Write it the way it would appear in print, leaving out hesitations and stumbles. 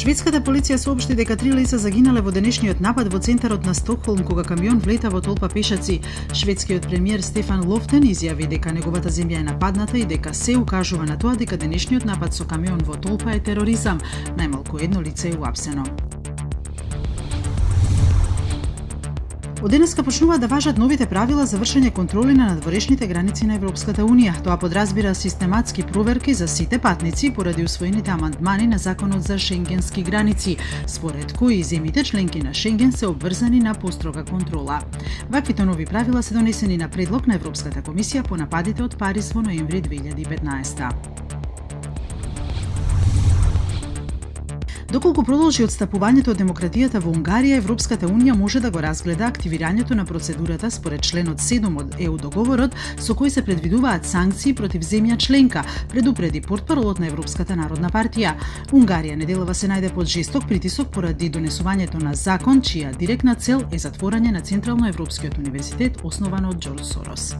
Шведската полиција соопшти дека 3 лица загинале во денешниот напад во центарот на Стокхолм кога камион влета во толпа пешаци. Шведскиот премиер Стефан Лофтен изјави дека неговата земја е нападната и дека се укажува на тоа дека денешниот напад со камион во толпа е тероризам. Најмалку едно лице е уапсено. Од денеска почнуваат да важат новите правила за вршење контроли на надворешните граници на Европската Унија. Тоа подразбира систематски проверки за сите патници поради усвоените амандмани на Законот за шенгенски граници, според кои земјите членки на Шенген се обврзани на построга контрола. Ваквите нови правила се донесени на предлог на Европската комисија по нападите од Париз во ноември 2015. Доколку продолжи отстапувањето од демократијата во Унгарија, Европската Унија може да го разгледа активирањето на процедурата според членот 7 од ЕУ договорот, со кој се предвидуваат санкции против земја членка, предупреди портпаролот на Европската народна партија. Унгарија неделава се најде под жесток притисок поради донесувањето на закон, чија директна цел е затворање на Централно Европскиот универзитет, основан од Џорџ Сорос.